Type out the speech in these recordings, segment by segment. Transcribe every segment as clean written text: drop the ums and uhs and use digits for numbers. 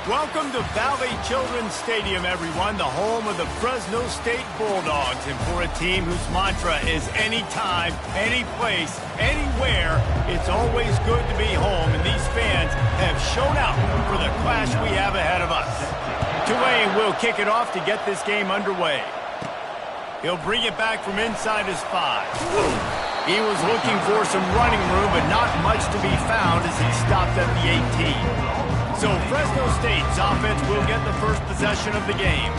Welcome to Valley Children's Stadium, everyone, the home of the Fresno State Bulldogs. And for a team whose mantra is anytime, any place, anywhere, it's always good to be home. And these fans have shown out for the clash we have ahead of us. Tulane will kick it off to get this game underway. He'll bring it back from inside his 5. He was looking for some running room, but not much to be found as he stopped at the 18. So Fresno State's offense will get the first possession of the game.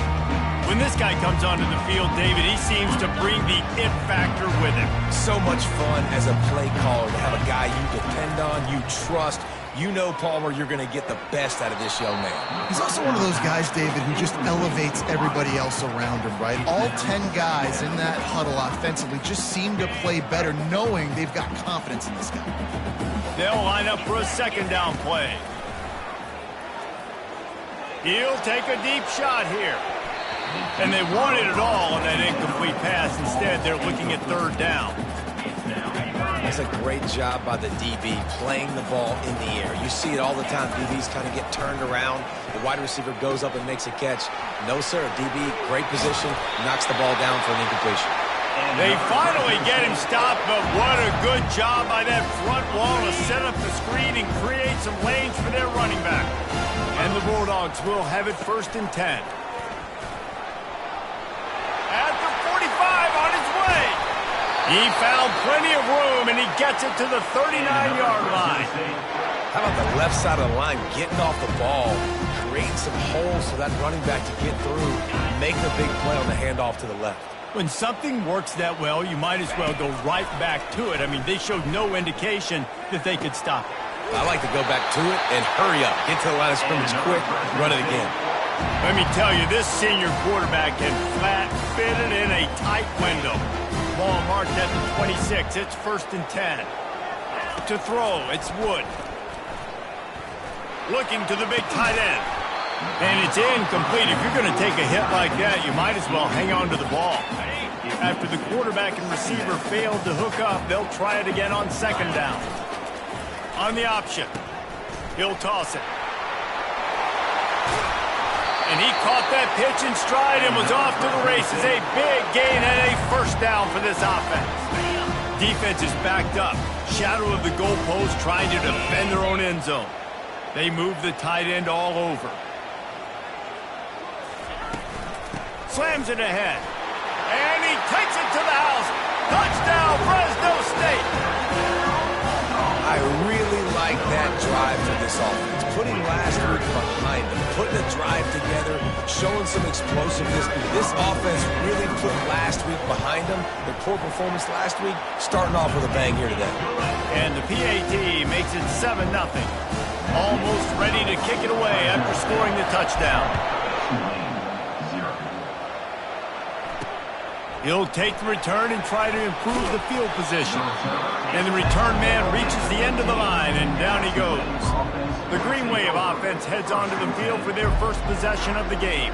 When this guy comes onto the field, David, he seems to bring the it factor with him. So much fun as a play caller to have a guy you depend on, you trust. You know, Palmer, you're going to get the best out of this young man. He's also one of those guys, David, who just elevates everybody else around him, right? All 10 guys in that huddle offensively just seem to play better knowing they've got confidence in this guy. They'll line up for a second down play. He'll take a deep shot here. And they wanted it all on that incomplete pass. Instead, they're looking at third down. That's a great job by the DB playing the ball in the air. You see it all the time. DBs kind of get turned around. The wide receiver goes up and makes a catch. No, sir. DB, great position, knocks the ball down for an incompletion. They finally get him stopped, but what a good job by that front wall to set up the screen and create some lanes for their running back. And the Bulldogs will have it first and 10. At the 45 on his way. He found plenty of room, and he gets it to the 39-yard line. How about the left side of the line getting off the ball, creating some holes for that running back to get through, make the big play on the handoff to the left. When something works that well, you might as well go right back to it. I mean, they showed no indication that they could stop it. I like to go back to it and hurry up. Get to the line of scrimmage quick, run it again. Let me tell you, this senior quarterback can flat fit it in a tight window. Ball marked at the 26. It's first and 10. To throw, it's Wood. Looking to the big tight end. And it's incomplete. If you're going to take a hit like that, you might as well hang on to the ball. After the quarterback and receiver failed to hook up, they'll try it again on second down. On the option, he'll toss it. And he caught that pitch in stride and was off to the races. A big gain and a first down for this offense. Defense is backed up. Shadow of the goalpost trying to defend their own end zone. They move the tight end all over. Slams it ahead. And he takes it to the house. Touchdown, Fresno State. I really like that drive for this offense. Putting last week behind them, putting a drive together, showing some explosiveness. This offense really put last week behind them. Their poor performance last week, starting off with a bang here today. And the PAT makes it 7-0. Almost ready to kick it away after scoring the touchdown. He'll take the return and try to improve the field position. And the return man reaches the end of the line, and down he goes. The Green Wave offense heads onto the field for their first possession of the game.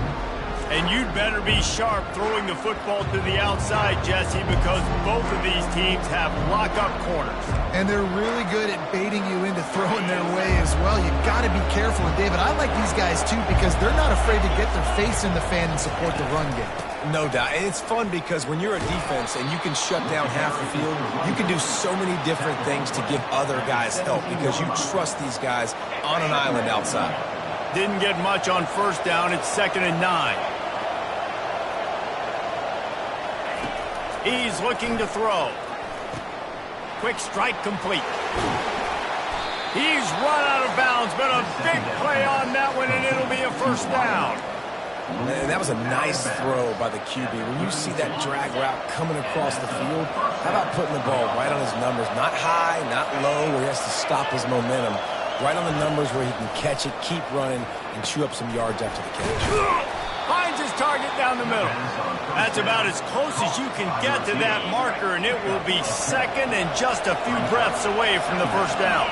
And you'd better be sharp throwing the football to the outside, Jesse, because both of these teams have lock-up corners. And they're really good at baiting you into throwing their way as well. You got to be careful. And David, I like these guys too because they're not afraid to get their face in the fan and support the run game. No doubt. And it's fun because when you're a defense and you can shut down half the field, you can do so many different things to give other guys help because you trust these guys on an island outside. Didn't get much on first down. It's 2nd and 9. He's looking to throw. Quick strike complete. He's run out of bounds, but a big play on that one, and it'll be a first down. And that was a nice throw by the QB. When you see that drag route coming across the field, how about putting the ball right on his numbers? Not high, not low, where he has to stop his momentum. Right on the numbers where he can catch it, keep running, and chew up some yards after the catch. Finds his target down the middle. That's about as close as you can get to that marker, and it will be second and just a few breaths away from the first down.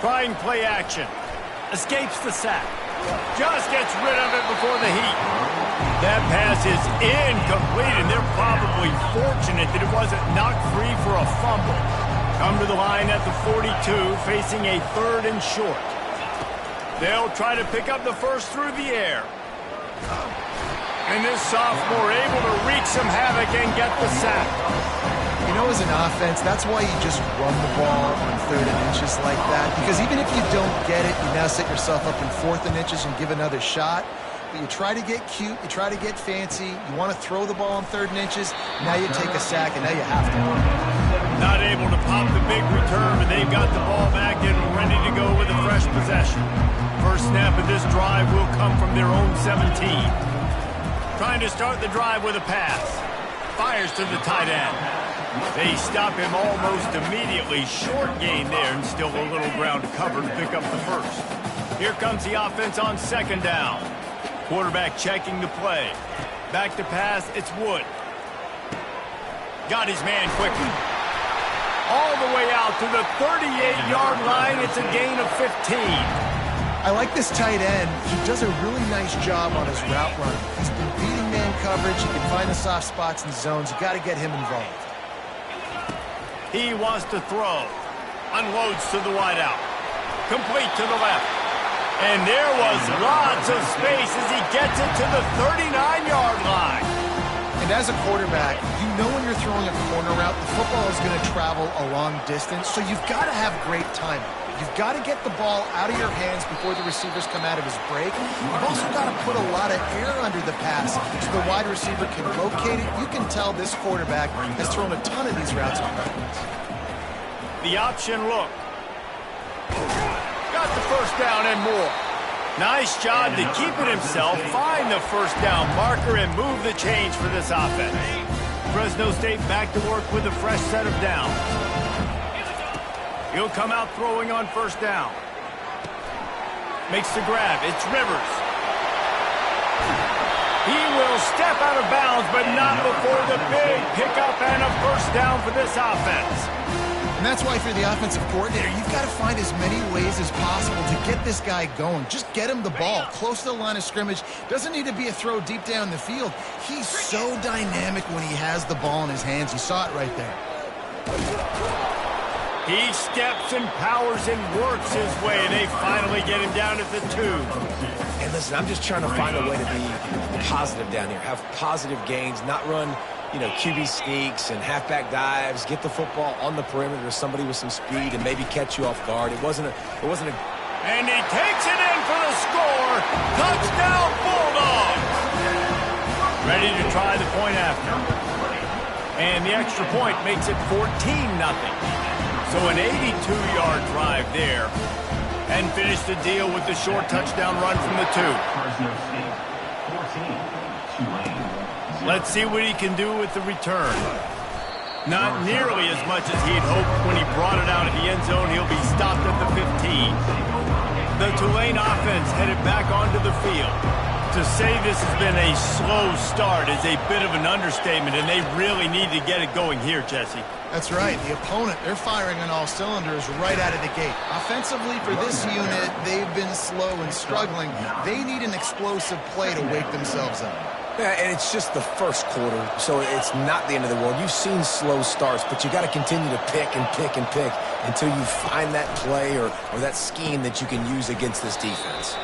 Trying play action. Escapes the sack. Just gets rid of it before the heat. That pass is incomplete, and they're probably fortunate that it wasn't knocked free for a fumble. Come to the line at the 42, facing a 3rd and short. They'll try to pick up the first through the air. And this sophomore able to wreak some havoc and get the sack. You know, as an offense, that's why you just run the ball on 3rd and inches like that. Because even if you don't get it, you now set yourself up in 4th and inches and give another shot. But you try to get cute, you try to get fancy, you want to throw the ball on 3rd and inches, now you take a sack, and now you have to. Not able to pop the big return, but they've got the ball back and ready to go with a fresh possession. First snap of this drive will come from their own 17. Trying to start the drive with a pass. Fires to the tight end. They stop him almost immediately. Short gain there and still a little ground to cover to pick up the first. Here comes the offense on 2nd down. Quarterback checking the play. Back to pass, it's Wood. Got his man quickly. All the way out to the 38-yard line. It's a gain of 15. I like this tight end. He does a really nice job on his route running. He's been beating man coverage. He can find the soft spots and zones. You got to get him involved. He wants to throw. Unloads to the wideout. Complete to the left. And there was lots of space as he gets it to the 39-yard line. And as a quarterback, you know when you're throwing a corner route, the football is going to travel a long distance, so you've got to have great timing. You've got to get the ball out of your hands before the receivers come out of his break. You've also got to put a lot of air under the pass so the wide receiver can locate it. You can tell this quarterback has thrown a ton of these routes on purpose. The option look. Got the first down and more. Nice job to keep it himself, find the first down marker, and move the change for this offense. Fresno State back to work with a fresh set of downs. He'll come out throwing on 1st down. Makes the grab. It's Rivers. He will step out of bounds, but not before the big pickup and a first down for this offense. And that's why for the offensive coordinator, you've got to find as many ways as possible to get this guy going. Just get him the ball close to the line of scrimmage. Doesn't need to be a throw deep down the field. He's so dynamic when he has the ball in his hands. You saw it right there. He steps and powers and works his way. They finally get him down at the 2. And listen, I'm just trying to find a way to be positive down here. Have positive gains, not run, QB sneaks and halfback dives, get the football on the perimeter to somebody with some speed and maybe catch you off guard. It wasn't a. And he takes it in for the score. Touchdown Bulldogs. Ready to try the point after. And the extra point makes it 14-0. So an 82-yard drive there. And finish the deal with the short touchdown run from the 2. Let's see what he can do with the return. Not nearly as much as he'd hoped when he brought it out of the end zone. He'll be stopped at the 15. The Tulane offense headed back onto the field. To say this has been a slow start is a bit of an understatement, and they really need to get it going here, Jesse. That's right. The opponent, they're firing on all cylinders right out of the gate. Offensively, for this unit, they've been slow and struggling. They need an explosive play to wake themselves up. Yeah, and it's just the first quarter, so it's not the end of the world. You've seen slow starts, but you got to continue to pick and pick and pick until you find that play or that scheme that you can use against this defense.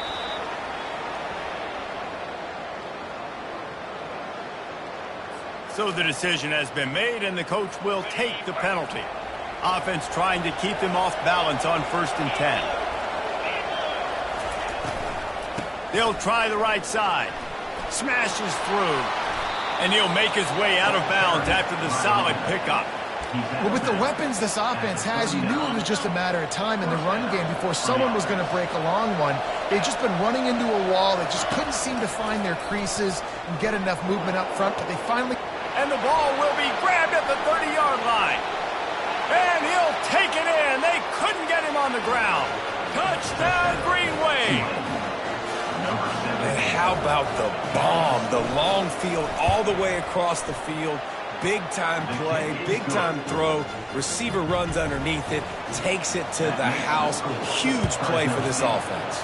So the decision has been made, and the coach will take the penalty. Offense trying to keep them off balance on 1st and 10. They'll try the right side. Smashes through. And he'll make his way out of bounds after the solid pickup. Well, with the weapons this offense has, you knew it was just a matter of time in the run game before someone was going to break a long one. They've just been running into a wall. They just couldn't seem to find their creases and get enough movement up front, but they finally... And the ball will be grabbed at the 30-yard line. And he'll take it in. They couldn't get him on the ground. Touchdown, Green Wave. And how about the bomb? The long field all the way across the field. Big-time play, big-time throw. Receiver runs underneath it, takes it to the house. Huge play for this offense.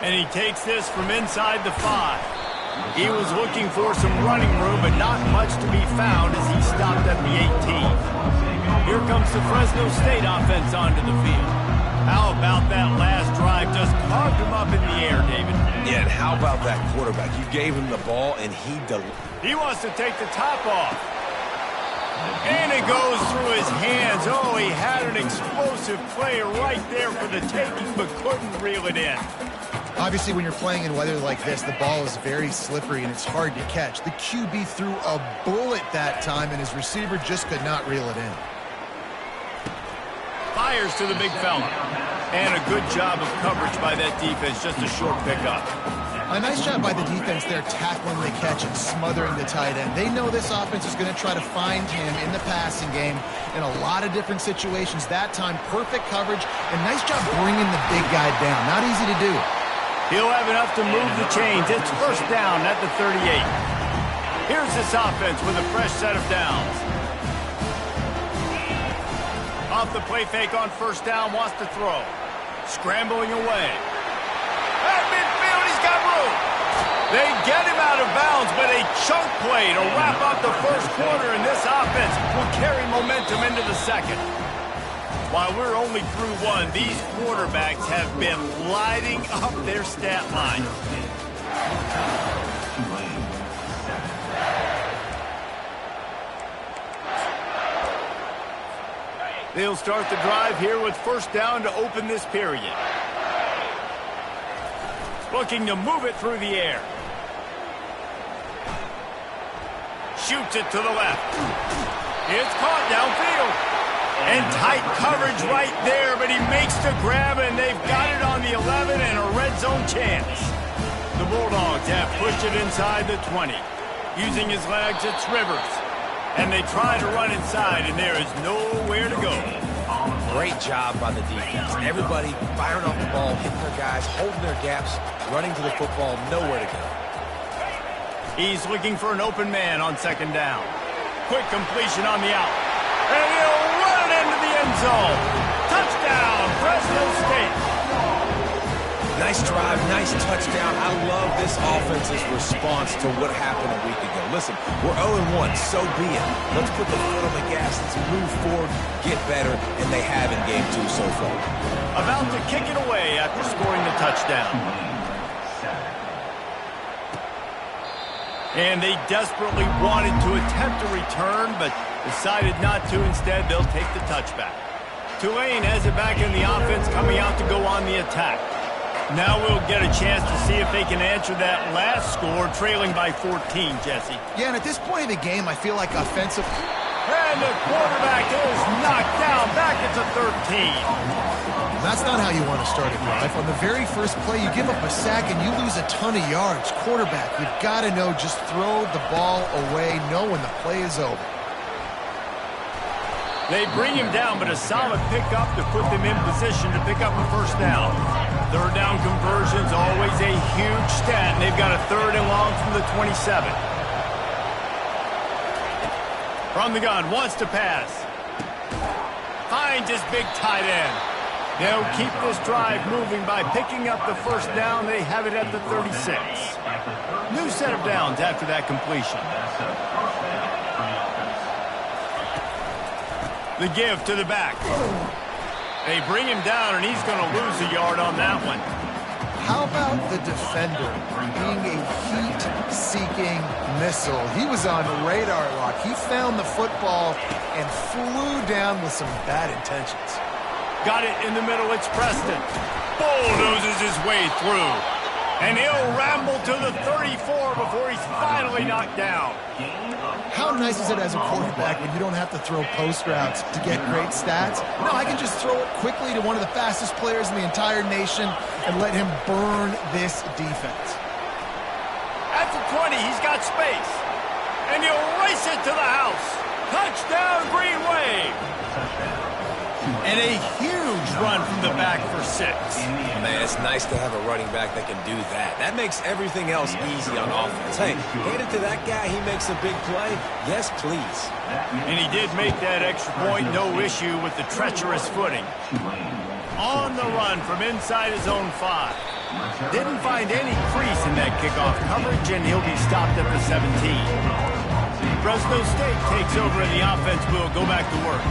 And he takes this from inside the 5. He was looking for some running room, but not much to be found as he stopped at the 18. Here comes the Fresno State offense onto the field. How about that last drive? Just carved him up in the air, David. Yeah, and how about that quarterback? You gave him the ball, and he wants to take the top off. And it goes through his hands. Oh, he had an explosive play right there for the taking, but couldn't reel it in. Obviously, when you're playing in weather like this, the ball is very slippery and it's hard to catch. The QB threw a bullet that time, and his receiver just could not reel it in. Fires to the big fella. And a good job of coverage by that defense, just a short pickup. A nice job by the defense there, tackling the catch and smothering the tight end. They know this offense is going to try to find him in the passing game in a lot of different situations. That time, perfect coverage, and nice job bringing the big guy down. Not easy to do. He'll have enough to move the chains. It's first down at the 38. Here's this offense with a fresh set of downs. Off the play fake on first down, wants to throw. Scrambling away. At midfield, he's got room. They get him out of bounds, but a chunk play to wrap up the first quarter, and this offense will carry momentum into the second. While we're only through one, these quarterbacks have been lighting up their stat line. They'll start the drive here with first down to open this period. Looking to move it through the air. Shoots it to the left. It's caught downfield. And tight coverage right there, but he makes the grab, and they've got it on the 11 and a red zone chance. The Bulldogs have pushed it inside the 20. Using his legs, it's Rivers. And they try to run inside, and there is nowhere to go. Great job by the defense. Everybody firing off the ball, hitting their guys, holding their gaps, running to the football, nowhere to go. He's looking for an open man on second down. Quick completion on the out. And he'll run it into the end zone. Touchdown, Fresno State. Nice drive, nice touchdown. I love this offense's response to what happened a week ago. Listen, we're 0-1, so be it. Let's put the foot on the gas. Let's move forward, get better, and they have in game 2 so far. About to kick it away after scoring the touchdown. And they desperately wanted to attempt a return, but decided not to. Instead, they'll take the touchback. Tulane has it back in the offense, coming out to go on the attack. Now we'll get a chance to see if they can answer that last score, trailing by 14, Jesse. Yeah, and at this point in the game, I feel like offensive... And the quarterback is knocked down, back at the 13. That's not how you want to start a drive. On the very first play, you give up a sack and you lose a ton of yards. Quarterback, you've got to know, just throw the ball away, know when the play is over. They bring him down, but a solid pickup to put them in position to pick up a first down. Third down conversion's always a huge stat, and they've got a third and long from the 27. From the gun, wants to pass. Finds his big tight end. They'll keep this drive moving by picking up the first down. They have it at the 36. New set of downs after that completion. The give to the back. They bring him down, and he's going to lose a yard on that one. How about the defender being a heat-seeking missile? He was on radar lock. He found the football and flew down with some bad intentions. Got it in the middle. It's Preston. Bulldozes his way through. And he'll ramble to the 34 before he's finally knocked down. How nice is it as a quarterback when you don't have to throw post routes to get great stats? No, I can just throw it quickly to one of the fastest players in the entire nation and let him burn this defense. At the 20, he's got space. And he'll race it to the house. Touchdown, Green Wave. And a huge run from the back for 6. Man, it's nice to have a running back that can do that. That makes everything else easy on offense. Hey, hand it to that guy, he makes a big play. Yes, please. And he did make that extra point, no issue with the treacherous footing. On the run from inside his own 5. Didn't find any crease in that kickoff coverage, and he'll be stopped at the 17. Fresno State takes over and the offense will go back to work.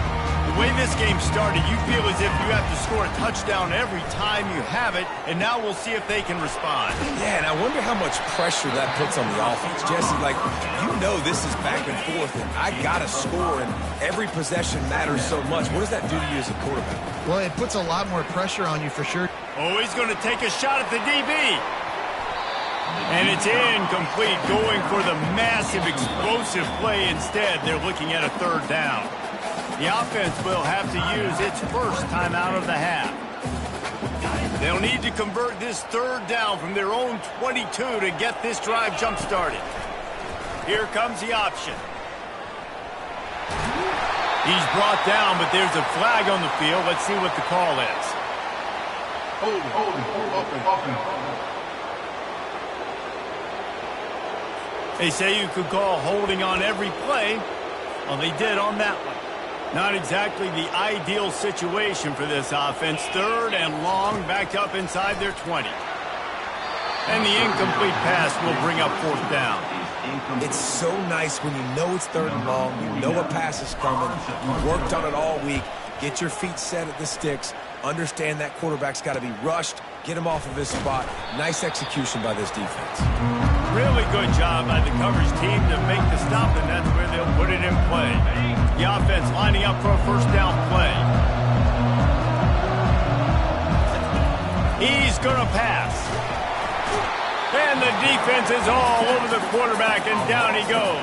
The way this game started, you feel as if you have to score a touchdown every time you have it, and now we'll see if they can respond. Yeah, and I wonder how much pressure that puts on the offense. Jesse, like, you know this is back and forth, and I got to score, and every possession matters so much. What does that do to you as a quarterback? Well, it puts a lot more pressure on you for sure. Oh, he's going to take a shot at the DB. And it's incomplete, going for the massive, explosive play instead. They're looking at a third down. The offense will have to use its first timeout of the half. They'll need to convert this third down from their own 22 to get this drive jump-started. Here comes the option. He's brought down, but there's a flag on the field. Let's see what the call is. They say you could call holding on every play. Well, they did on that one. Not exactly the ideal situation for this offense. Third and long, back up inside their 20. And the incomplete pass will bring up fourth down. It's so nice when you know it's third and long, you know a pass is coming, you worked on it all week, get your feet set at the sticks, understand that quarterback's got to be rushed, get him off of his spot. Nice execution by this defense. Really good job by the coverage team to make the stop, and that's where they'll put it in play. The offense lining up for a first down play. He's going to pass. And the defense is all over the quarterback, and down he goes.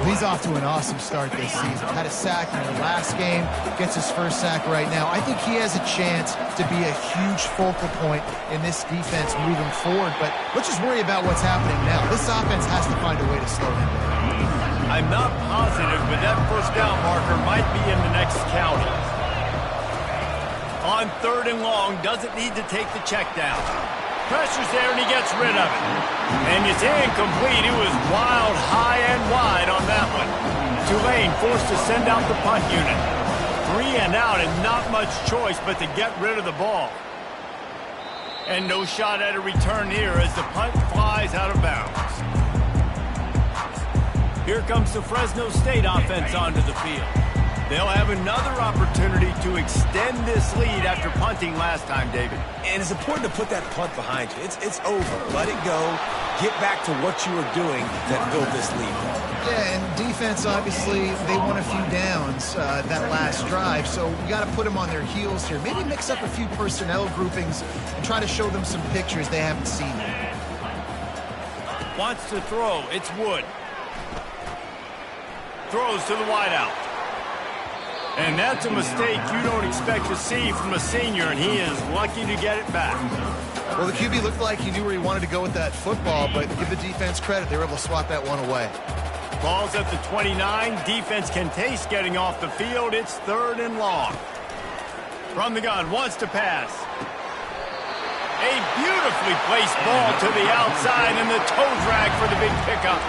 He's off to an awesome start this season. Had a sack in the last game, gets his first sack right now. I think he has a chance to be a huge focal point in this defense moving forward, but let's just worry about what's happening now. This offense has to find a way to slow him down. I'm not positive, but that first down marker might be in the next county. On third and long, doesn't need to take the check down. Pressure's there, and he gets rid of it. And it's incomplete. It was wild, high and wide on that one. Tulane forced to send out the punt unit. 3 and out, and not much choice but to get rid of the ball. And no shot at a return here as the punt flies out of bounds. Here comes the Fresno State offense onto the field. They'll have another opportunity to extend this lead after punting last time, David. And it's important to put that punt behind you. It's over. Let it go. Get back to what you were doing that built this lead. Yeah, and defense, obviously, they won a few downs that last drive, so we got to put them on their heels here. Maybe mix up a few personnel groupings and try to show them some pictures they haven't seen yet. Wants to throw. It's Wood. Throws to the wideout. And that's a mistake you don't expect to see from a senior, and he is lucky to get it back. Well, the QB looked like he knew where he wanted to go with that football, but give the defense credit. They were able to swat that one away. Ball's at the 29. Defense can taste getting off the field. It's third and long. From the gun, wants to pass. A beautifully placed ball to the outside, and the toe drag for the big pickup.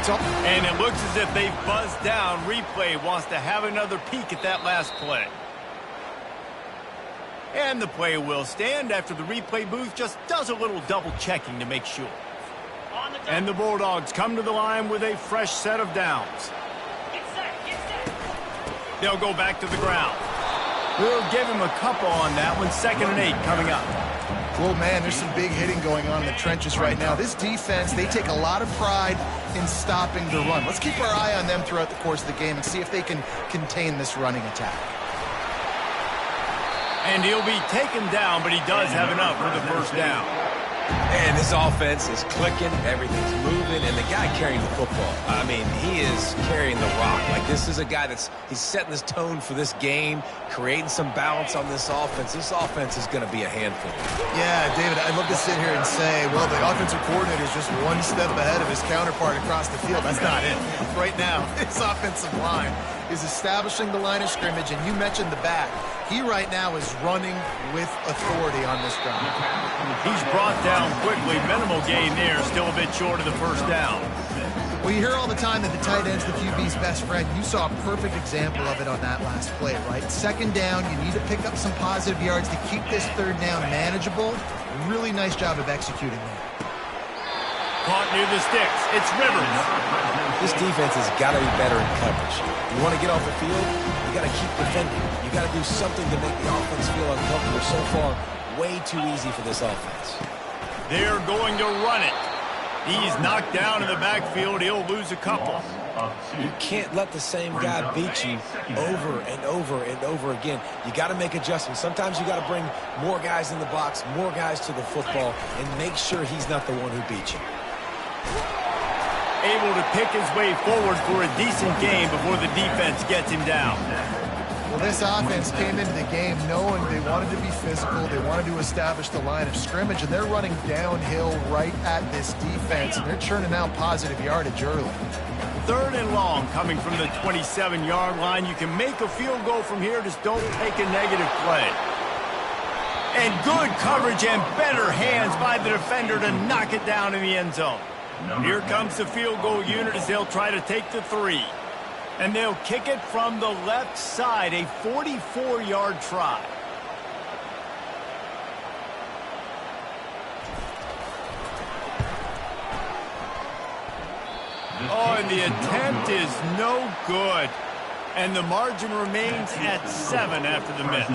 And it looks as if they've buzzed down. Replay wants to have another peek at that last play. And the play will stand after the replay booth just does a little double checking to make sure. And the Bulldogs come to the line with a fresh set of downs. They'll go back to the ground. We'll give him a couple on that one. 2nd and 8 coming up. Well, man, there's some big hitting going on in the trenches right now. This defense, they take a lot of pride in stopping the run. Let's keep our eye on them throughout the course of the game and see if they can contain this running attack. And he'll be taken down, but he does have enough for the first down. And this offense is clicking, everything's moving, and the guy carrying the football, I mean, he is carrying the rock. Like, this is a guy he's setting this tone for this game, creating some balance on this offense. This offense is going to be a handful. Yeah, David, I'd love to sit here and say, well, the offensive coordinator is just one step ahead of his counterpart across the field. That's not it. Right now, this offensive line is establishing the line of scrimmage, and you mentioned the back. He right now is running with authority on this drive. He's brought down quickly. Minimal gain there. Still a bit short of the first down. Well, you hear all the time that the tight end's the QB's best friend. You saw a perfect example of it on that last play, right? 2nd down, you need to pick up some positive yards to keep this 3rd down manageable. Really nice job of executing that. Caught near the sticks. It's Rivers. This defense has got to be better in coverage. You want to get off the field, you got to keep defending. You got to do something to make the offense feel uncomfortable. So far, way too easy for this offense. They're going to run it. He's knocked down in the backfield. He'll lose a couple. You can't let the same guy beat you over and over and over again. You got to make adjustments. Sometimes you got to bring more guys in the box, more guys to the football, and make sure he's not the one who beat you. Able to pick his way forward for a decent game before the defense gets him down. Well, this offense came into the game knowing they wanted to be physical, they wanted to establish the line of scrimmage, and they're running downhill right at this defense, and they're churning out positive yardage early. 3rd and long coming from the 27-yard line. You can make a field goal from here, just don't take a negative play. And good coverage and better hands by the defender to knock it down in the end zone. Here comes the field goal unit as they'll try to take the 3. And they'll kick it from the left side, a 44-yard try. Oh, and the attempt is no good. And the margin remains at 7 after the miss.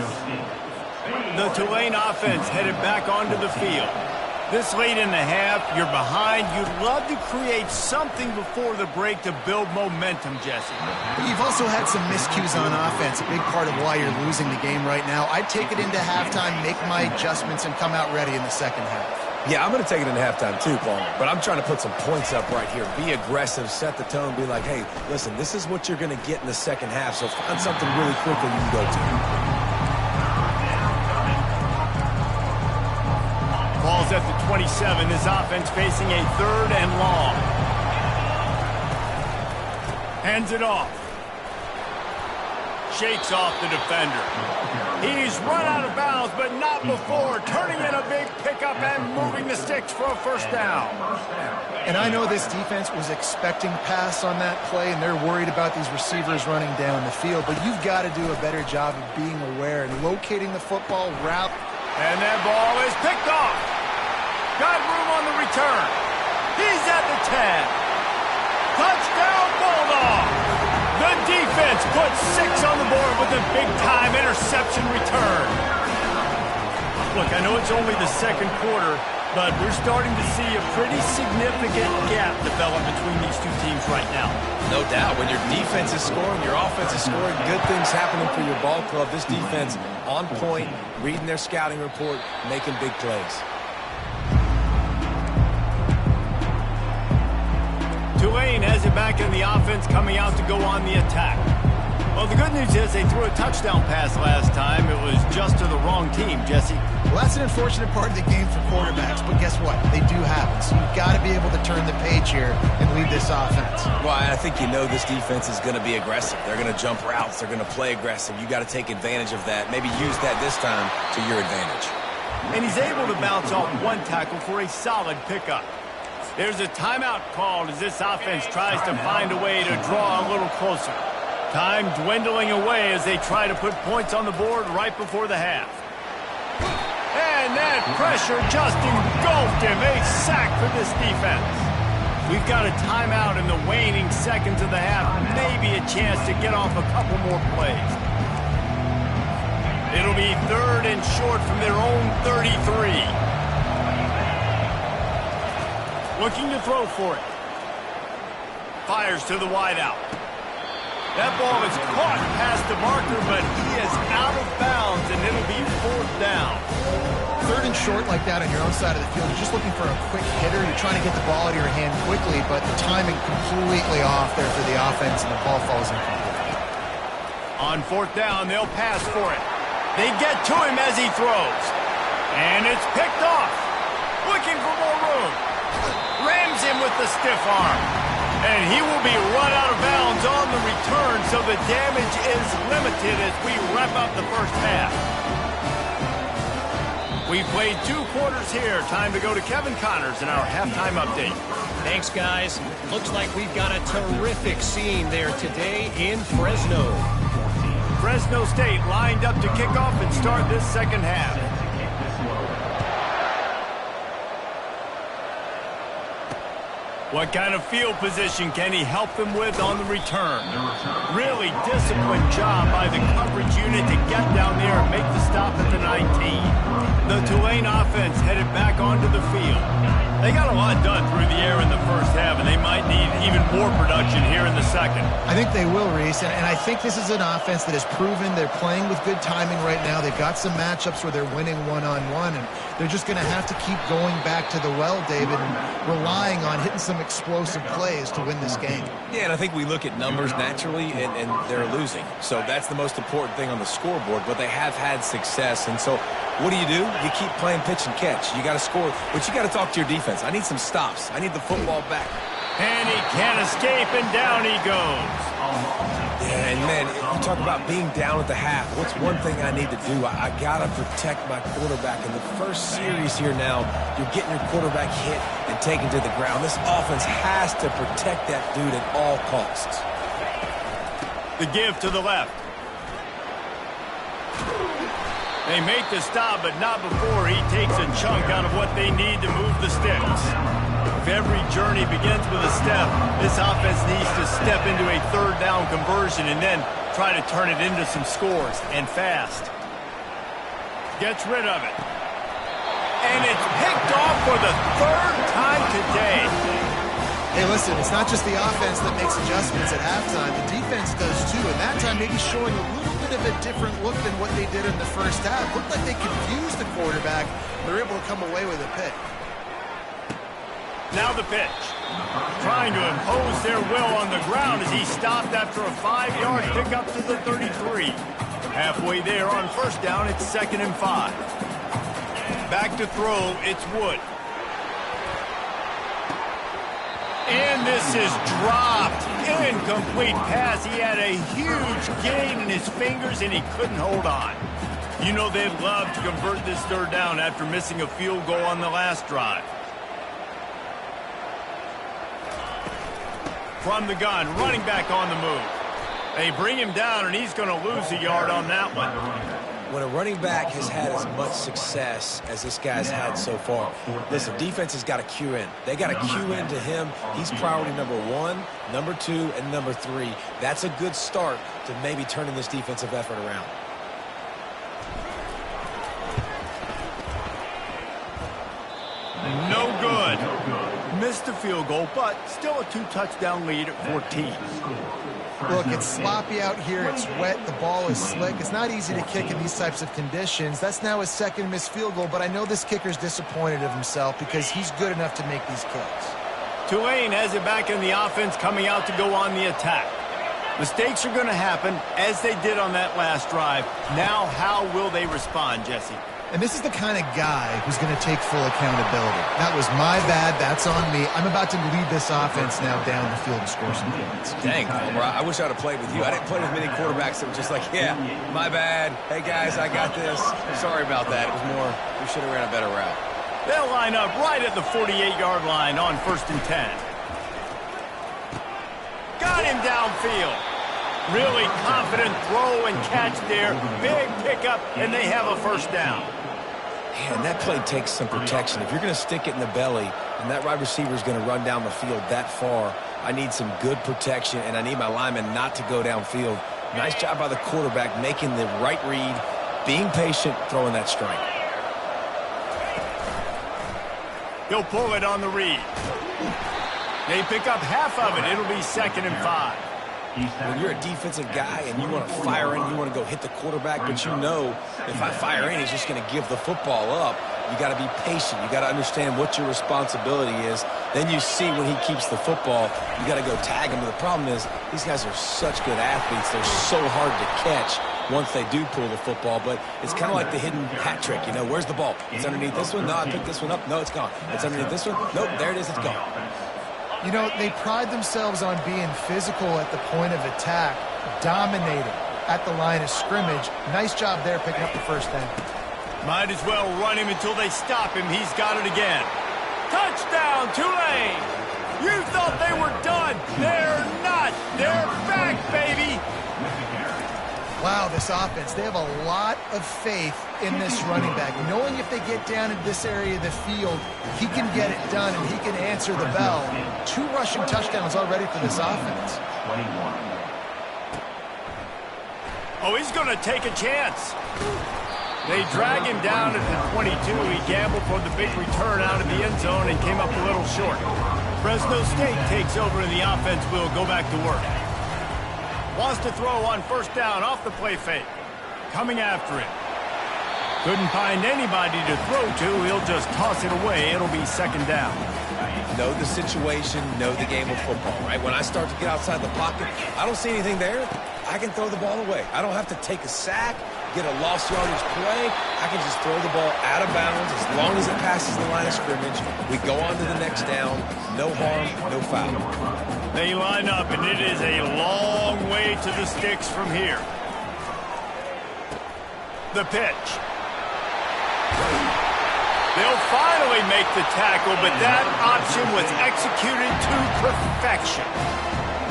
The Tulane offense headed back onto the field. This late in the half, you're behind. You'd love to create something before the break to build momentum, Jesse. You've also had some miscues on offense, a big part of why you're losing the game right now. I'd take it into halftime, make my adjustments, and come out ready in the second half. Yeah, I'm going to take it into halftime too, Paul. But I'm trying to put some points up right here. Be aggressive, set the tone, be like, hey, listen, this is what you're going to get in the second half, so find something really quickly you can go to. Ball's at the 27. This offense facing a 3rd and long. Hands it off. Shakes off the defender. He's run out of bounds, but not before. Turning in a big pickup and moving the sticks for a first down. And I know this defense was expecting pass on that play, and they're worried about these receivers running down the field, but you've got to do a better job of being aware and locating the football route. And that ball is picked off. Got room on the return. He's at the 10. Touchdown, Bulldog. The defense puts 6 on the board with a big-time interception return. Look, I know it's only the second quarter, but we're starting to see a pretty significant gap develop between these two teams right now. No doubt. When your defense is scoring, your offense is scoring, good things happening for your ball club. This defense on point, reading their scouting report, making big plays. Tulane has it back in the offense, coming out to go on the attack. Well, the good news is they threw a touchdown pass last time. It was just to the wrong team, Jesse. Well, that's an unfortunate part of the game for quarterbacks, but guess what? They do happen. So you've got to be able to turn the page here and lead this offense. Well, I think you know this defense is going to be aggressive. They're going to jump routes. They're going to play aggressive. You got to take advantage of that. Maybe use that this time to your advantage. And he's able to bounce off one tackle for a solid pickup. There's a timeout called as this offense tries to find a way to draw a little closer. Time dwindling away as they try to put points on the board right before the half. And that pressure just engulfed him. A sack for this defense. We've got a timeout in the waning seconds of the half. Maybe a chance to get off a couple more plays. It'll be 3rd and short from their own 33. Looking to throw for it. Fires to the wideout. That ball is caught past the marker, but he is out of bounds, and it'll be 4th down. 3rd and short like that on your own side of the field. You're just looking for a quick hitter. You're trying to get the ball out of your hand quickly, but the timing completely off there for the offense, and the ball falls incomplete. On 4th down, they'll pass for it. They get to him as he throws. And it's picked off. Looking for more room. Rams him with the stiff arm. And he will be run out of bounds on the return, so the damage is limited as we wrap up the first half. We played 2 quarters here. Time to go to Kevin Connors in our halftime update. Thanks, guys. Looks like we've got a terrific scene there today in Fresno. Fresno State lined up to kick off and start this second half. What kind of field position can he help them with on the return? Really disciplined job by the coverage unit to get down there and make the stop at the 19. The Tulane offense headed back onto the field. They got a lot done through the air in the first half, and they might need even more production here in the second. I think they will, Reese, and I think this is an offense that has proven they're playing with good timing right now. They've got some matchups where they're winning one-on-one, and they're just going to have to keep going back to the well, David, and relying on hitting some explosive plays to win this game. Yeah, and I think we look at numbers naturally, and they're losing. So that's the most important thing on the scoreboard, but they have had success. And so what do? You keep playing pitch and catch. You got to score, but you got to talk to your defense. I need some stops. I need the football back. And he can't escape, and down he goes. Yeah, and man, you talk about being down at the half. What's one thing I need to do? I got to protect my quarterback. In the first series here now, you're getting your quarterback hit and taken to the ground. This offense has to protect that dude at all costs. The give to the left. They make the stop, but not before he takes a chunk out of what they need to move the sticks. If every journey begins with a step, this offense needs to step into a third down conversion and then try to turn it into some scores, and fast. Gets rid of it. And it's picked off for the third time today. Hey, listen, it's not just the offense that makes adjustments at halftime. The defense does too, and that time maybe showing a little bit of a different look than what they did in the first half. Looked like they confused the quarterback. They're able to come away with a pick. Now the pitch. Trying to impose their will on the ground as he stopped after a 5-yard pickup to the 33. Halfway there on first down, it's 2nd and 5. Back to throw, it's Wood. And this is dropped. Incomplete pass. He had a huge gain in his fingers, and he couldn't hold on. You know they'd love to convert this third down after missing a field goal on the last drive. From the gun, running back on the move. They bring him down, and he's going to lose a yard on that one. When a running back has had as much success as this guy's had so far, listen, defense has got to cue in. They got to cue into him. He's priority number 1, number 2, and number 3. That's a good start to maybe turning this defensive effort around. No good. Missed the field goal, but still a 2-touchdown lead at 14. Look, it's sloppy out here. It's wet. The ball is slick. It's not easy to kick in these types of conditions. That's now his second missed field goal, but I know this kicker's disappointed of himself because he's good enough to make these kicks. Tulane has it back in the offense, coming out to go on the attack. Mistakes are going to happen, as they did on that last drive. Now, how will they respond, Jesse? And this is the kind of guy who's going to take full accountability. That was my bad. That's on me. I'm about to lead this offense now down the field and score some points. Dang, Homer, I wish I would have played with you. I didn't play with many quarterbacks that were just like, yeah, my bad. Hey, guys, I got this. Sorry about that. It was more, we should have ran a better route. They'll line up right at the 48-yard line on 1st and 10. Got him downfield. Really confident throw and catch there. Big pickup, and they have a first down. Man, that play takes some protection. If you're going to stick it in the belly and that wide receiver is going to run down the field that far, I need some good protection, and I need my lineman not to go downfield. Nice job by the quarterback making the right read, being patient, throwing that strike. He'll pull it on the read. They pick up half of it. It'll be 2nd and 5. When you're a defensive guy and you want to fire in, you want to go hit the quarterback, but you know if I fire in, he's just going to give the football up. You got to be patient. You got to understand what your responsibility is. Then you see when he keeps the football, you got to go tag him. The problem is these guys are such good athletes. They're so hard to catch once they do pull the football, but it's kind of like the hidden hat trick. You know, where's the ball? It's underneath this one. No, I picked this one up. No, it's gone. It's underneath this one. Nope, there it is. It's gone. You know, they pride themselves on being physical at the point of attack, dominating at the line of scrimmage. Nice job there picking up the first down. Might as well run him until they stop him. He's got it again. Touchdown, Tulane! You thought they were done. They're not. They're back, baby. Wow, this offense, they have a lot of faith in this running back, knowing if they get down in this area of the field, he can get it done and he can answer the bell. 2 rushing touchdowns already for this offense. Oh, he's going to take a chance. They drag him down at the 22. He gambled for the big return out of the end zone and came up a little short. Fresno State takes over and the offense will go back to work. Wants to throw on first down off the play fake. Coming after it. Couldn't find anybody to throw to. He'll just toss it away. It'll be second down. Know the situation, know the game of football, right? When I start to get outside the pocket, I don't see anything there. I can throw the ball away. I don't have to take a sack, get a lost yardage play. I can just throw the ball out of bounds as long as it passes the line of scrimmage. We go on to the next down. No harm, no foul. They line up, and it is a long way to the sticks from here. The pitch. They'll finally make the tackle, but that option was executed to perfection.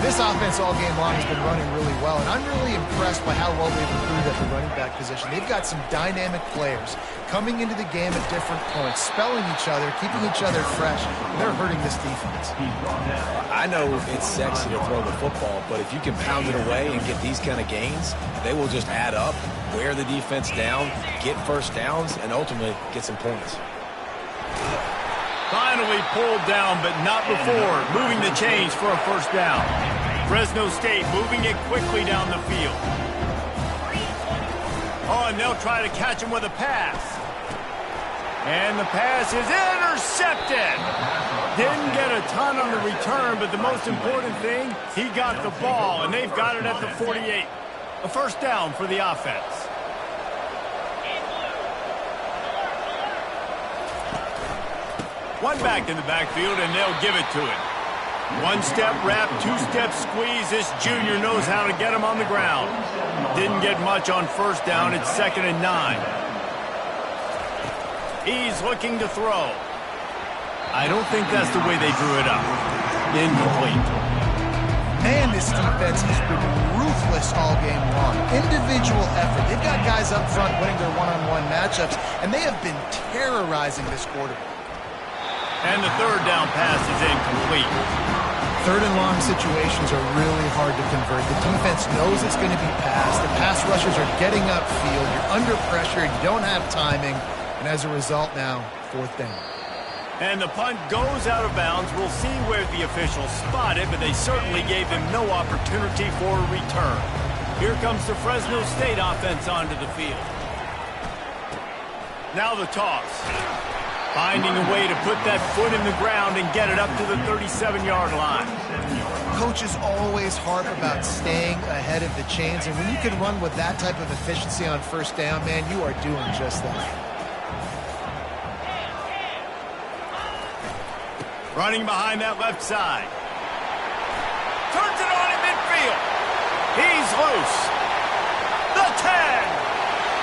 This offense all game long has been running really well, and I'm really impressed by how well they've improved at the running back position. They've got some dynamic players coming into the game at different points, spelling each other, keeping each other fresh. They're hurting this defense. I know it's sexy to throw the football, but if you can pound it away and get these kind of gains, they will just add up, wear the defense down, get first downs, and ultimately get some points. Finally pulled down, but not before. Moving the chains for a first down. Fresno State moving it quickly down the field. Oh, and they'll try to catch him with a pass. And the pass is intercepted. Didn't get a ton on the return, but the most important thing, he got the ball, and they've got it at the 48. A first down for the offense. One back in the backfield, and they'll give it to him. One-step wrap, two-step squeeze. This junior knows how to get him on the ground. Didn't get much on first down. It's 2nd and 9. He's looking to throw. I don't think that's the way they drew it up. Incomplete. Man, this defense has been ruthless all game long. Individual effort. They've got guys up front winning their one-on-one matchups, and they have been terrorizing this quarterback. And the third down pass is incomplete. 3rd and long situations are really hard to convert. The defense knows it's going to be passed. The pass rushers are getting upfield. You're under pressure. You don't have timing. And as a result now, 4th down. And the punt goes out of bounds. We'll see where the officials spot it, but they certainly gave them no opportunity for a return. Here comes the Fresno State offense onto the field. Now the toss. Finding a way to put that foot in the ground and get it up to the 37-yard line. Coach is always hard about staying ahead of the chains, and when you can run with that type of efficiency on first down, man, you are doing just that. Running behind that left side. Turns it on in midfield. He's loose. The 10.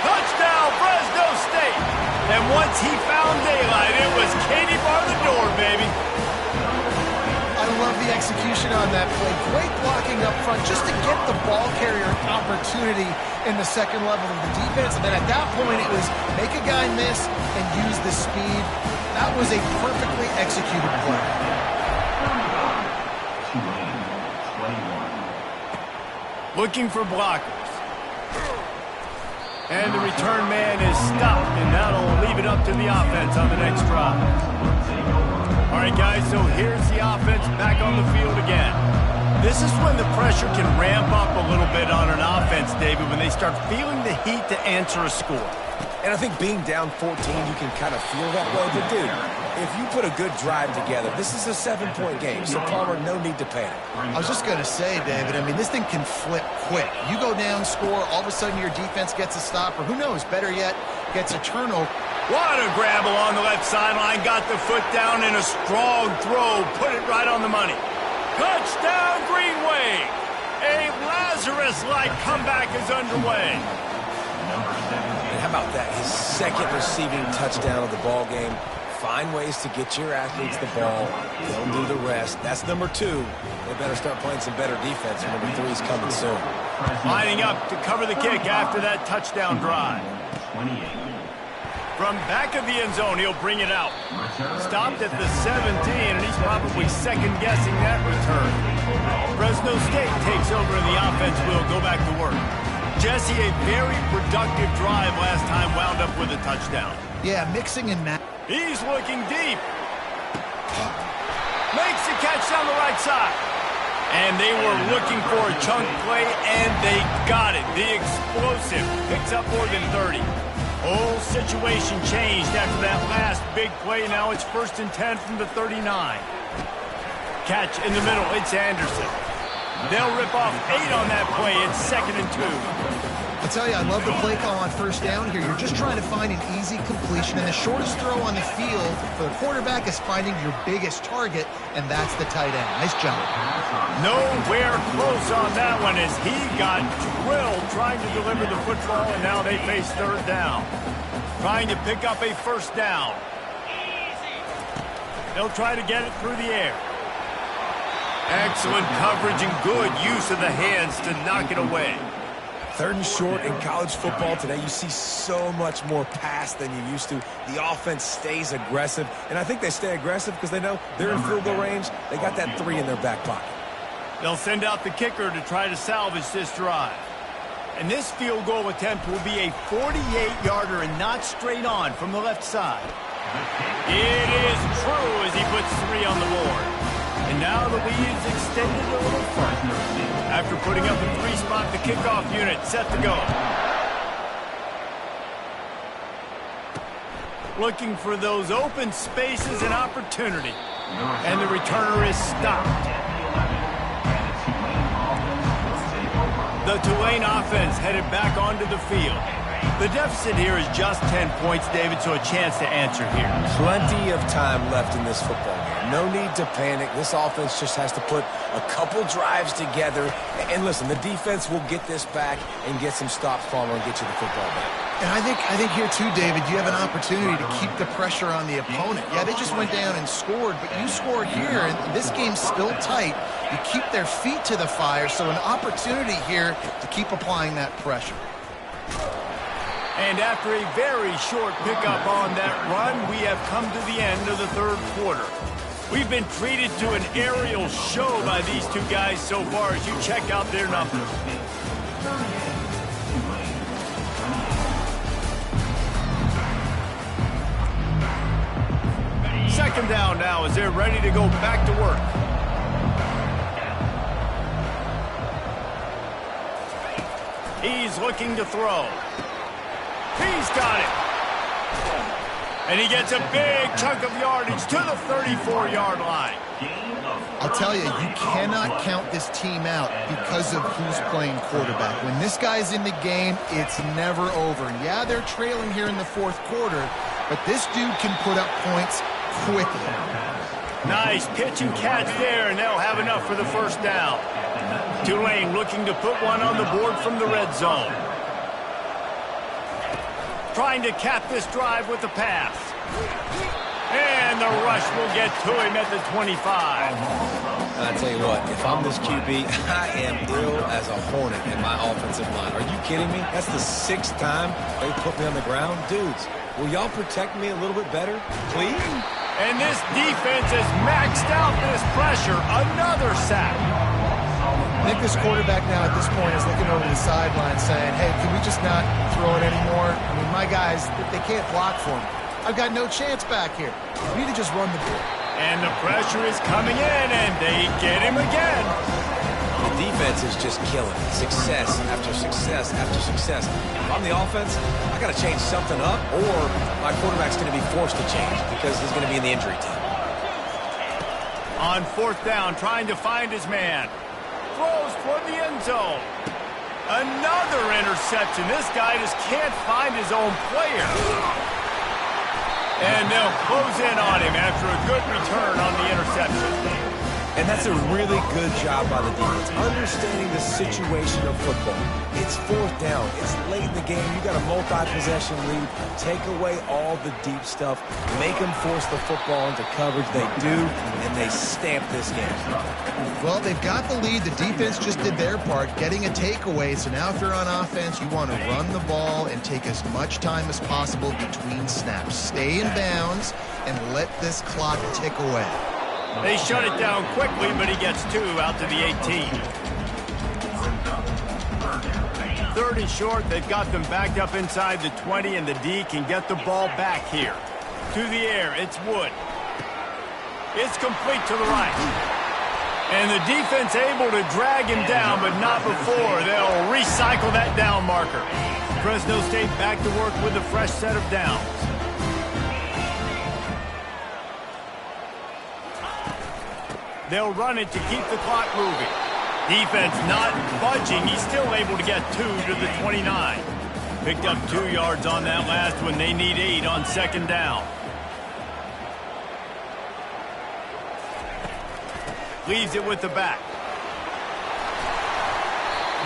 Touchdown, Fresno State. And once he found daylight, it was Katie bar the door, baby. I love the execution on that play. Great blocking up front just to get the ball carrier an opportunity in the second level of the defense. And then at that point, it was make a guy miss and use the speed. That was a perfectly executed play. Looking for blockers. And the return man is stopped, and that'll leave it up to the offense on the next drive. All right, guys, so here's the offense back on the field again. This is when the pressure can ramp up a little bit on an offense, David, when they start feeling the heat to answer a score. And I think being down 14, you can kind of feel that way. But, dude, if you put a good drive together, this is a 7-point game, so Palmer, no need to panic. I was just going to say, David, I mean, this thing can flip quick. You go down, score, all of a sudden your defense gets a stop, or who knows, better yet, gets a turnover. What a grab along the left sideline, got the foot down in a strong throw, put it right on the money. Touchdown, Green Wave! A Lazarus-like comeback is underway. And how about that? His second receiving touchdown of the ball game. Find ways to get your athletes the ball. They'll do the rest. That's number 2. They better start playing some better defense. Number 3 is coming soon. Lining up to cover the kick after that touchdown drive. From back of the end zone, he'll bring it out. Stopped at the 17, and he's probably second-guessing that return. Fresno State takes over, and the offense will go back to work. Jesse, a very productive drive last time, wound up with a touchdown. Yeah, mixing and matching. He's looking deep. Makes the catch down the right side. And they were looking for a chunk play, and they got it. The explosive picks up more than 30. Whole situation changed after that last big play. Now it's 1st and 10 from the 39. Catch in the middle. It's Anderson. They'll rip off 8 on that play. It's 2nd and 2. I tell you, I love the play call on 1st down here. You're just trying to find an easy completion, and the shortest throw on the field for the quarterback is finding your biggest target, and that's the tight end. Nice job. Nowhere close on that one as he got drilled trying to deliver the football, and now they face 3rd down. Trying to pick up a 1st down. They'll try to get it through the air. Excellent coverage and good use of the hands to knock it away. 3rd and short in college football today. You see so much more pass than you used to. The offense stays aggressive, and I think they stay aggressive because they know they're in field goal range. They got that 3 in their back pocket. They'll send out the kicker to try to salvage this drive. And this field goal attempt will be a 48-yarder and not straight on from the left side. It is true as he puts 3 on the board. And now the lead is extended a little further. After putting up a 3 spot, the kickoff unit set to go. Looking for those open spaces and opportunity. And the returner is stopped. The Tulane offense headed back onto the field. The deficit here is just 10 points, David, so a chance to answer here. Plenty of time left in this football game. No need to panic. This offense just has to put a couple drives together. And listen, the defense will get this back and get some stops from and get you the football back. And I think here too, David, you have an opportunity to keep the pressure on the opponent. Yeah, they just went down and scored, but you score here, and this game's still tight. You keep their feet to the fire, so an opportunity here to keep applying that pressure. And after a very short pickup on that run, we have come to the end of the 3rd quarter. We've been treated to an aerial show by these 2 guys so far as you check out their numbers. Second down now as they're ready to go back to work. He's looking to throw. He's got it. And he gets a big chunk of yardage to the 34-yard line. I'll tell you, you cannot count this team out because of who's playing quarterback. When this guy's in the game, it's never over. And yeah, they're trailing here in the 4th quarter, but this dude can put up points quickly. Nice pitch and catch there, and they'll have enough for the 1st down. Tulane looking to put one on the board from the red zone. Trying to cap this drive with the pass. And the rush will get to him at the 25. I tell you what, if I'm this QB, I am ill as a hornet in my offensive line. Are you kidding me? That's the 6th time they put me on the ground. Dudes, will y'all protect me a little bit better, please? And this defense has maxed out this pressure. Another sack. I think this quarterback now at this point is looking over the sideline saying, hey, can we just not throw it anymore? I mean, my guys, they can't block for me. I've got no chance back here. We need to just run the ball. And the pressure is coming in, and they get him again. The defense is just killing it. Success after success after success. If I'm the offense, I got to change something up, or my quarterback's going to be forced to change because he's going to be in the injury team. On 4th down, trying to find his man. Throws toward the end zone. Another interception. This guy just can't find his own player. And they'll close in on him after a good return on the interception. And that's a really good job by the defense, understanding the situation of football. It's fourth down. It's late in the game. You got a multi-possession lead. Take away all the deep stuff. Make them force the football into coverage. They do, and they stamp this game. Well, they've got the lead. The defense just did their part, getting a takeaway. So now if you're on offense, you want to run the ball and take as much time as possible between snaps. Stay in bounds and let this clock tick away. They shut it down quickly, but he gets 2 out to the 18. 3rd and short. They've got them backed up inside the 20, and the D can get the ball back here. To the air, it's Wood. It's complete to the right. And the defense able to drag him down, but not before. They'll recycle that down marker. Fresno State back to work with a fresh set of downs. They'll run it to keep the clock moving. Defense not budging. He's still able to get 2 to the 29. Picked up 2 yards on that last one. They need 8 on 2nd down. Leaves it with the back.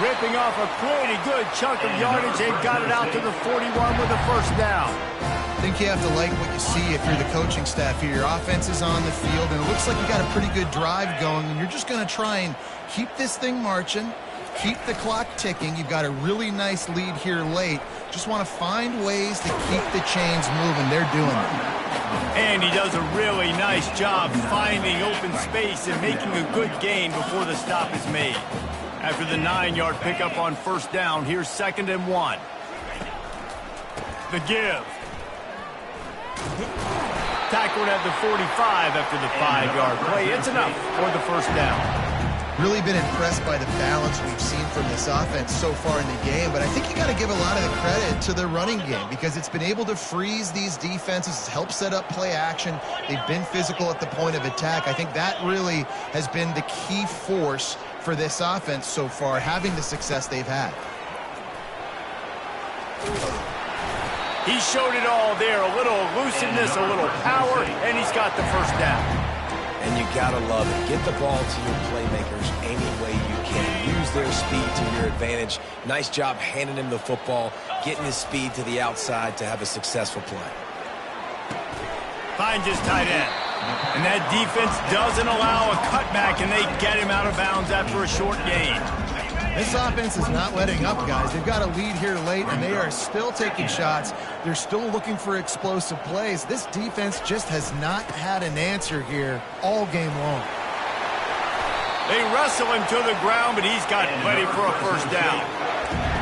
Ripping off a pretty good chunk of yardage. They've got it out to the 41 with a 1st down. I think you have to like what you see if you're the coaching staff here. Your offense is on the field, and it looks like you got a pretty good drive going, and you're just going to try and keep this thing marching, keep the clock ticking. You've got a really nice lead here late. Just want to find ways to keep the chains moving. They're doing it. And he does a really nice job finding open space and making a good gain before the stop is made. After the 9-yard pickup on 1st down, here's 2nd and 1. The give. Tackled at the 45 after the 5-yard play. It's enough for the 1st down. Really been impressed by the balance we've seen from this offense so far in the game, but I think you got to give a lot of the credit to the running game because it's been able to freeze these defenses, it's helped set up play action. They've been physical at the point of attack. I think that really has been the key force for this offense so far, having the success they've had. He showed it all there, a little elusiveness, a little power, and he's got the 1st down. And you got to love it. Get the ball to your playmakers any way you can. Use their speed to your advantage. Nice job handing him the football, getting his speed to the outside to have a successful play. Finds his tight end. And that defense doesn't allow a cutback, and they get him out of bounds after a short gain. This offense is not letting up, guys. They've got a lead here late, and they are still taking shots. They're still looking for explosive plays. This defense just has not had an answer here all game long. They wrestle him to the ground, but he's got plenty for a 1st down.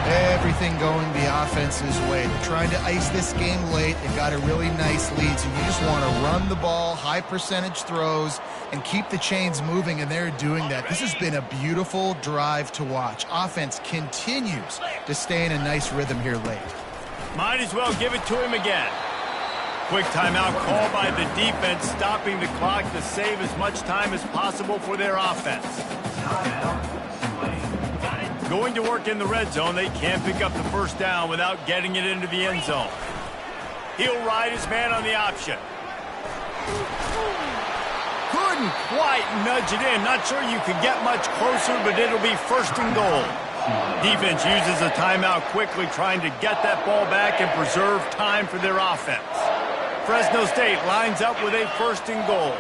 Everything going the offense's way. They're trying to ice this game late. They've got a really nice lead, so you just want to run the ball, high percentage throws, and keep the chains moving, and they're doing that. This has been a beautiful drive to watch. Offense continues to stay in a nice rhythm here late. Might as well give it to him again. Quick timeout call by the defense, stopping the clock to save as much time as possible for their offense. Going to work in the red zone. They can't pick up the 1st down without getting it into the end zone. He'll ride his man on the option. Couldn't quite nudge it in. Not sure you could get much closer, but it'll be 1st and goal. Defense uses a timeout quickly, trying to get that ball back and preserve time for their offense. Fresno State lines up with a 1st and goal.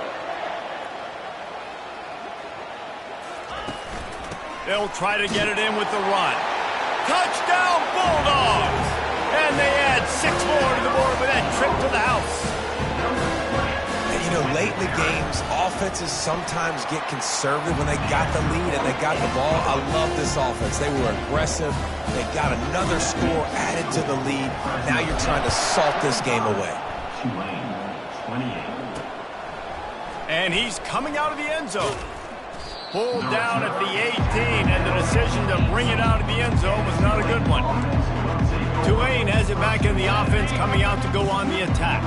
They'll try to get it in with the run. Touchdown, Bulldogs! And they add 6 more to the board with that trip to the house. And, you know, late in the games, offenses sometimes get conservative when they got the lead and they got the ball. I love this offense. They were aggressive. They got another score added to the lead. Now you're trying to salt this game away. And he's coming out of the end zone. Pulled down at the 18, and the decision to bring it out of the end zone was not a good one. Tulane has it back in the offense, coming out to go on the attack.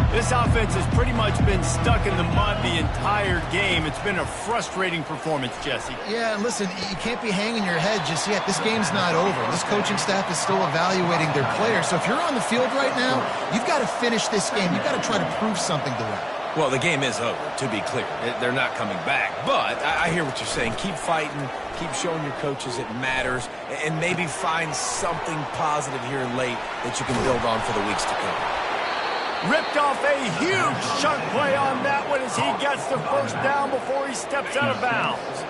This offense has pretty much been stuck in the mud the entire game. It's been a frustrating performance, Jesse. Yeah, and listen, you can't be hanging your head just yet. This game's not over. This coaching staff is still evaluating their players. So if you're on the field right now, you've got to finish this game. You've got to try to prove something to them. Well, the game is over, to be clear. They're not coming back. But I hear what you're saying. Keep fighting. Keep showing your coaches it matters. And maybe find something positive here late that you can build on for the weeks to come. Ripped off a huge chunk play on that one as he gets the first down before he steps out of bounds.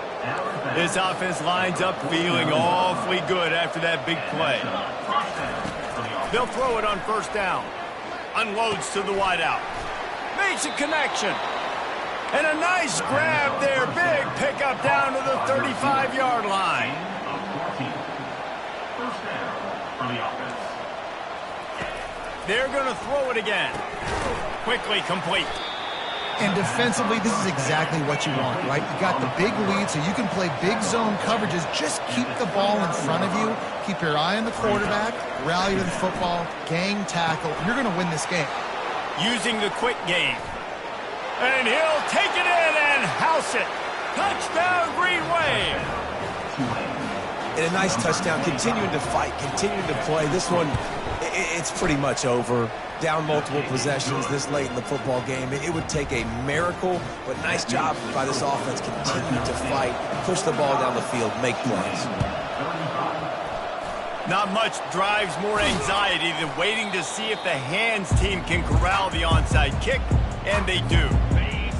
This offense lines up feeling awfully good after that big play. They'll throw it on first down. Unloads to the wideout. Makes a connection. And a nice grab there. Big pickup down to the 35-yard line. They're going to throw it again. Quickly complete. And defensively, this is exactly what you want, right? You got the big lead, so you can play big zone coverages. Just keep the ball in front of you. Keep your eye on the quarterback. Rally to the football. Gang tackle. You're going to win this game. Using the quick game. And he'll take it in and house it. Touchdown, Green Wave. And a nice touchdown. Continuing to fight. Continuing to play. This one, it's pretty much over. Down multiple possessions this late in the football game. It would take a miracle, but nice job by this offense. Continue to fight, push the ball down the field, make plays. Not much drives more anxiety than waiting to see if the hands team can corral the onside kick, and they do.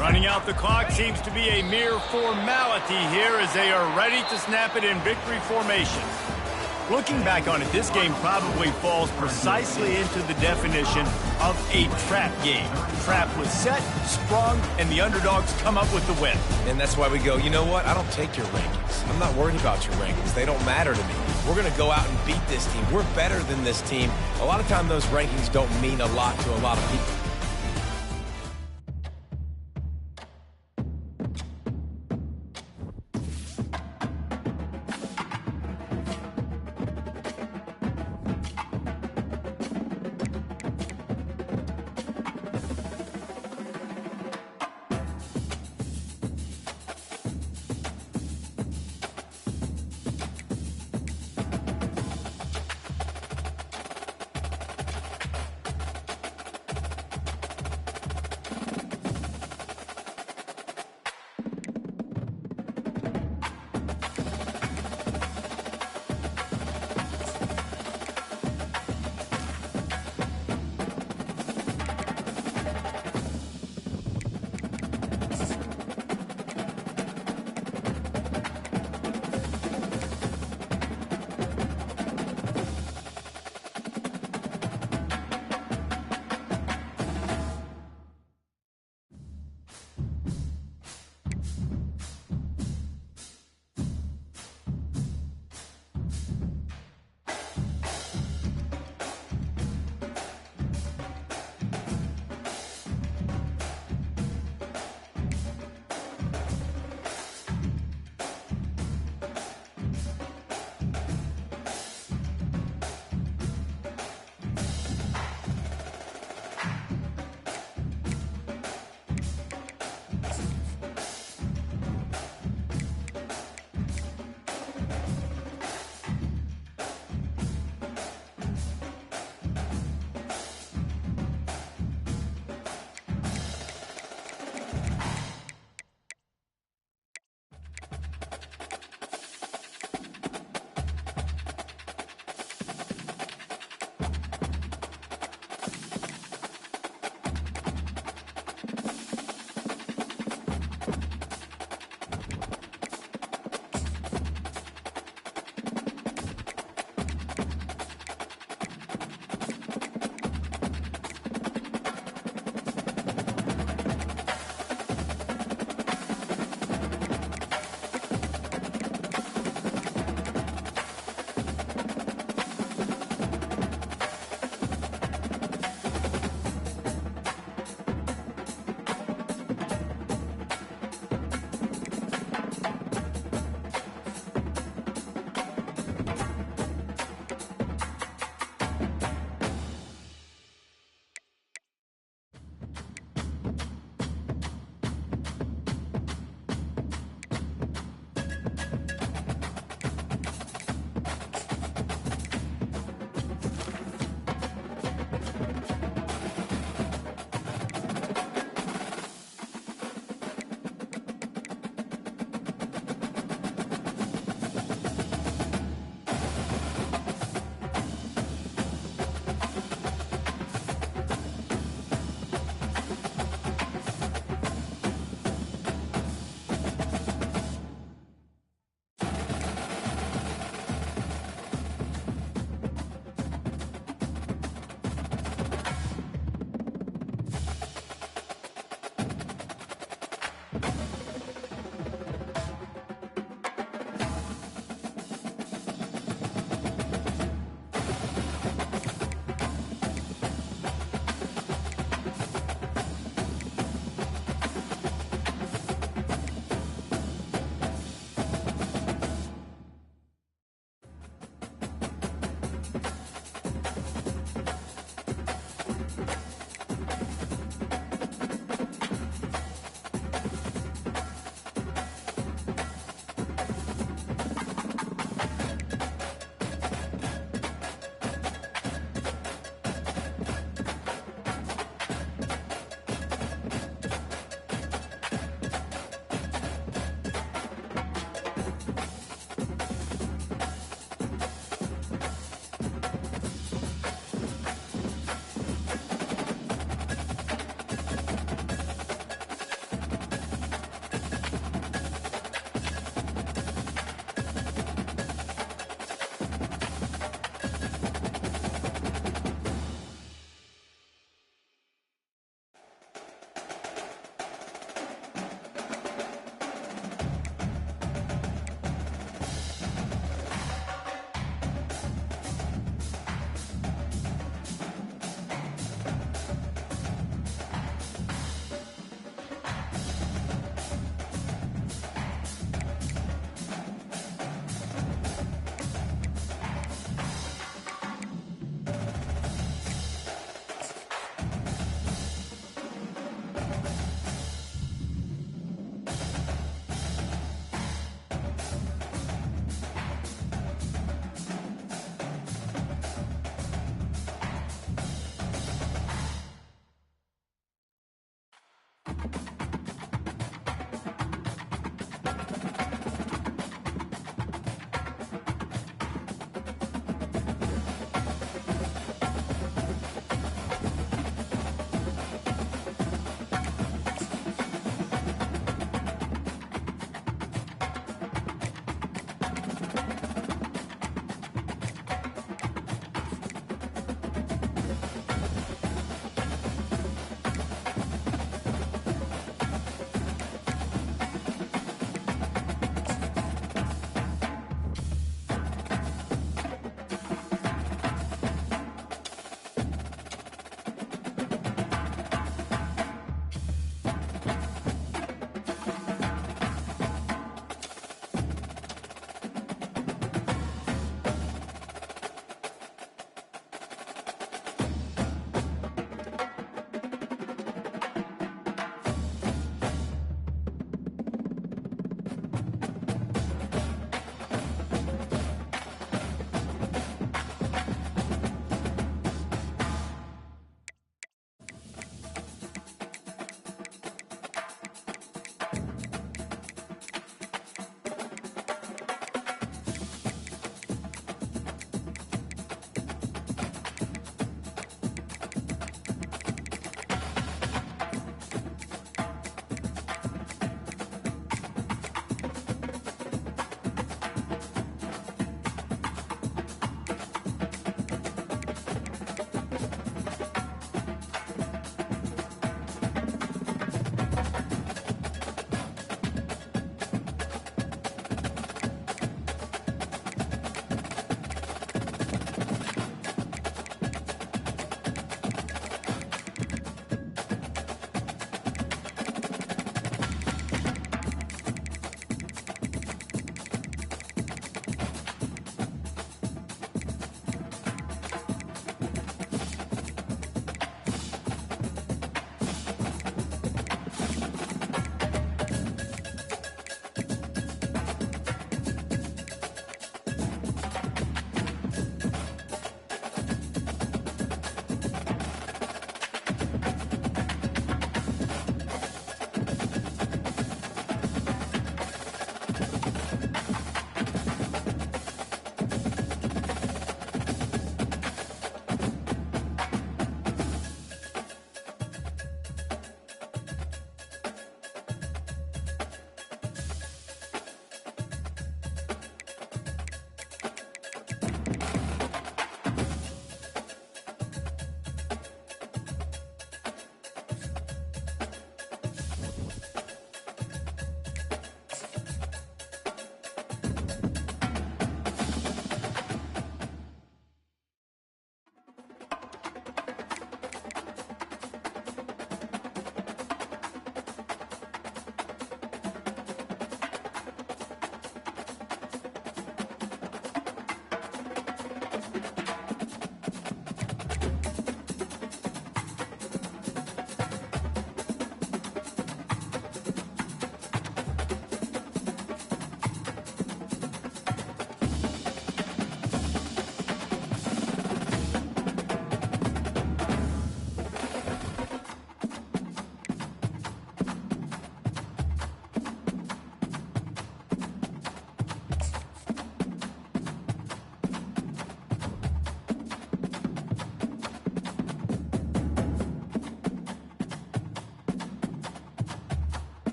Running out the clock seems to be a mere formality here as they are ready to snap it in victory formation. Looking back on it, this game probably falls precisely into the definition of a trap game. Trap was set, sprung, and the underdogs come up with the win. And that's why we go, you know what? I don't take your rankings. I'm not worried about your rankings. They don't matter to me. We're going to go out and beat this team. We're better than this team. A lot of times those rankings don't mean a lot to a lot of people.